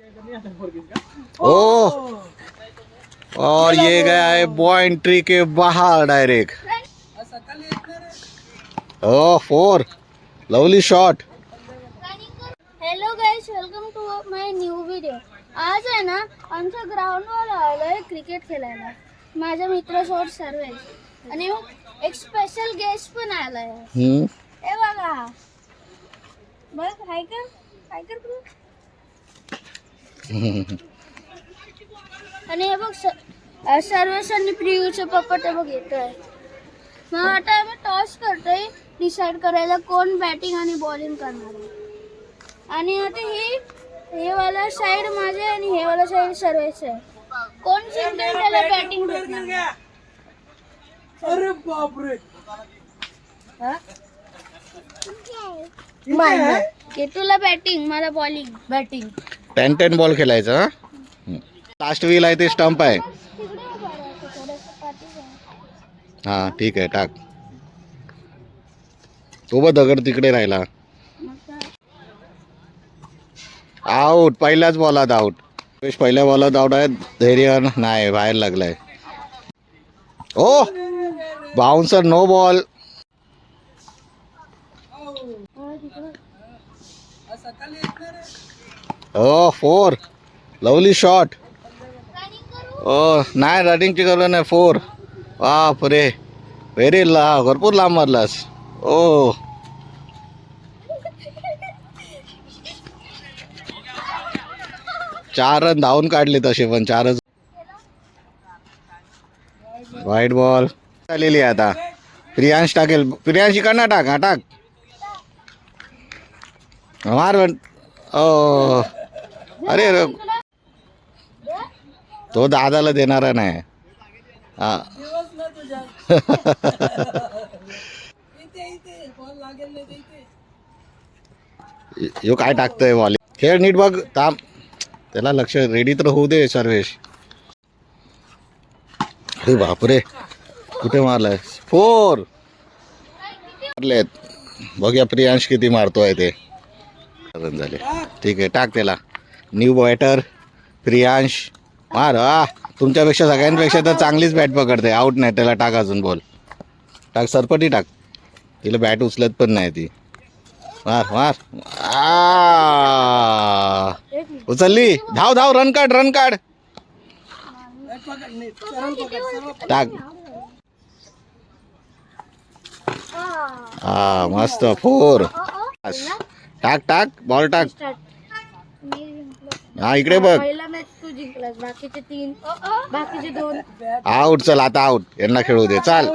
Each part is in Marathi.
ओ, और ये गया है बाउंड्री के बाहर direct. Oh, 4 lovely shot. Hello guys, welcome to my new video. आज आहे ना आमच्या ग्राउंडवर आलोय क्रिकेट खेळायला माझ्या मित्रासोबत सर्व, आणि एक स्पेशल गेस्ट पण आलाय। हे बघा, बघ हाय कर तू। आणि हे बघ सर्वेशांनी प्रियूचे पप्पा ते बघ येतोय। मग आता आम्ही टॉस करतोय डिसाइड करायला कोण बॅटिंग आणि बॉलिंग करणार आहे। आणि आता हे वाला साइड माझे आणि हे वाला साइड सर्वेच आहे। कोण जिंकेल त्याला बॅटिंग भेटणार। अरे बापरे, केतूला बॅटिंग, मला बॉलिंग। बॅटिंग 10 बॉल खेळायचा। लास्ट व्हील आहे ते स्टंप आहे। हा ठीक आहे, टाक। सोबत दगड तिकडे राहिला। आउट, पहिल्याच बॉलात आउट। पहिल्या बॉलात आउट आहे। धैर्य नाही, बाहेर लागलाय। ओ, बाउन्सर, नो बॉल। ओ, 4 लवली शॉट। ओ नाही, रनिंगची गरज नाही। 4 बाप रे, व्हेरी भरपूर लांब मारलास। ओ, चार रन धावून काढले तसे, पण 4च। वाईट बॉल आलेली आहे आता। प्रियांश टाकेल, प्रियांश इकडनं टाक। हा टाक, मार। ओ, अरे तो दादाला देणारा नाही। हा यो काय टाकतोय बॉल। खेळ नीट बघ, थांब, त्याला लक्ष, रेडी तर होऊ दे सर्वेश। अरे बापरे, कुठे मारलाय। 4 मारलेत। बघूया प्रियांश किती मारतोय ते। रन झाले, ठीक आहे, टाक त्याला। न्यू बॅटर प्रियांश, मार। तुमच्यापेक्षा सगळ्यांपेक्षा तर चांगलीच बॅट पकडते। आउट नाही, त्याला टाक अजून बॉल। टाक, सरपटी टाक, तिला बॅट उचलत पण नाही ती। मार मार, उचलली। धाव धाव, रन काढ, रन काढ, टाक। हा मस्त, 4। टाक टाक, बॉल टाक। हा इकडे बघ। पहिला मॅच तू जिंकलास, बाकीचे 3, बाकीचे 2 आउट। चल आता आउट, यांना खेळू दे, चाल।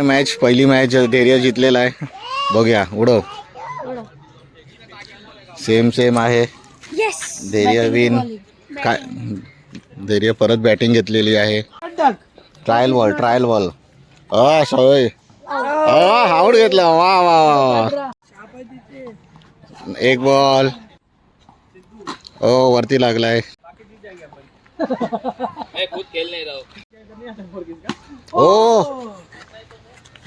मॅच, पहिली मॅच धैर्य जिंकलेला आहे। बघूया, उडव। सेम आहे। धैर्य विन। काय, धैर्य परत बॅटिंग घेतलेली आहे। Trial ball. सवय, आउट घेतला। वा वा वा, 1 बॉल। ओ, वरती लागलाय। ओ,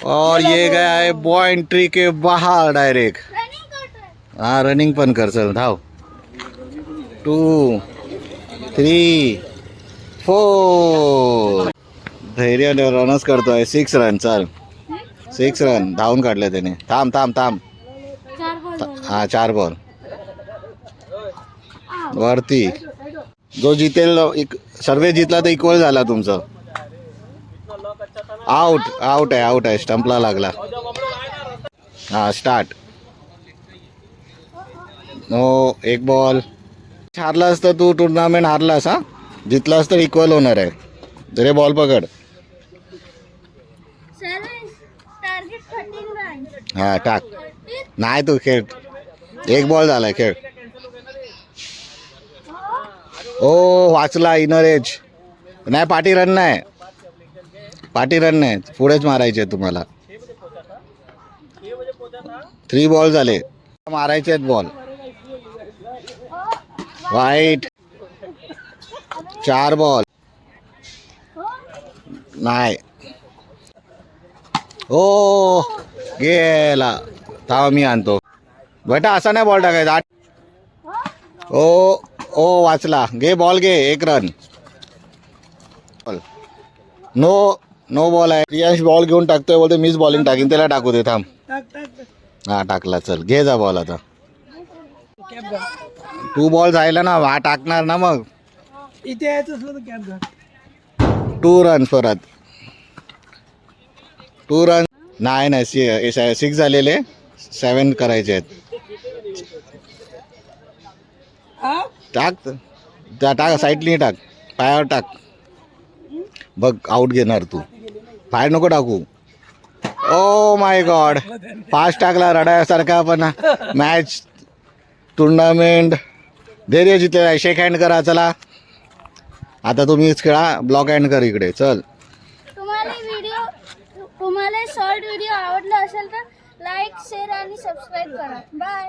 और ये गया है बाउंड्री के बाहर डायरेक्ट। हा, रनिंग पण कर, चल धाव। 2 3 4 धैर्य रनच करतोय। 6 रन, चल 6 रन धावून काढले त्याने। थांब थांब थांब, हा 4 बॉल वरती। जो जितेल, सर्वे जितला तर इक्वल झाला तुमचं। आउट आहे, स्टंपला लागला। हा, स्टार्ट। No, 1 ball. हारलास तर तू टुर्नामेंट हारलास। हा, जितलास तर इक्वल होणार आहे। जरे बॉल पकड। हा टाक, नाही तू खेळ। 1 बॉल झालाय, खेळ। ओ, वाचला, इनर एज नाही। पाठी रन नाही, पुढेच मारायचे तुम्हाला। 3 बॉल झाले, मारायचे आहेत बॉल। वाईट, 4 बॉल नाही। ओ, गेला। थांब, मी आणतो बेटा, असा नाही बॉल टाकायचा। ओ ओ वाचला. घे बॉल घे. 1 रन. नो नो बॉल आहे. प्रियांश बॉल घेऊन टाकतोय, बोलतो मीच बॉलिंग टाकीन. त्याला टाकू दे थांब. हा टाकला. चल घे जा बॉल आता. तू बॉल जायला ना, हा टाकणार ना मग. इथे यायचं असलं तर कॅप घाल. 2 रन परत. 2 रन. नाही 6 झालेले. 7 करायचे आहेत. हा? टाक टाक साईडनी टाक. पायावर टाक. बघ आऊट घेणार तू. बाहेर नको टाकू. Oh my God. फास्ट टाकला रडायसारखा. पण मॅच टुर्नामेंट धैर्य जितलेला आहे. शेक हँड करा. चला आता तुम्हीच खेळा. ब्लॉक हँड कर इकडे. चल. तुम्हाला शॉर्ट व्हिडिओ आवडला असेल तर लाईक शेअर आणि सबस्क्राईब करा. बाय.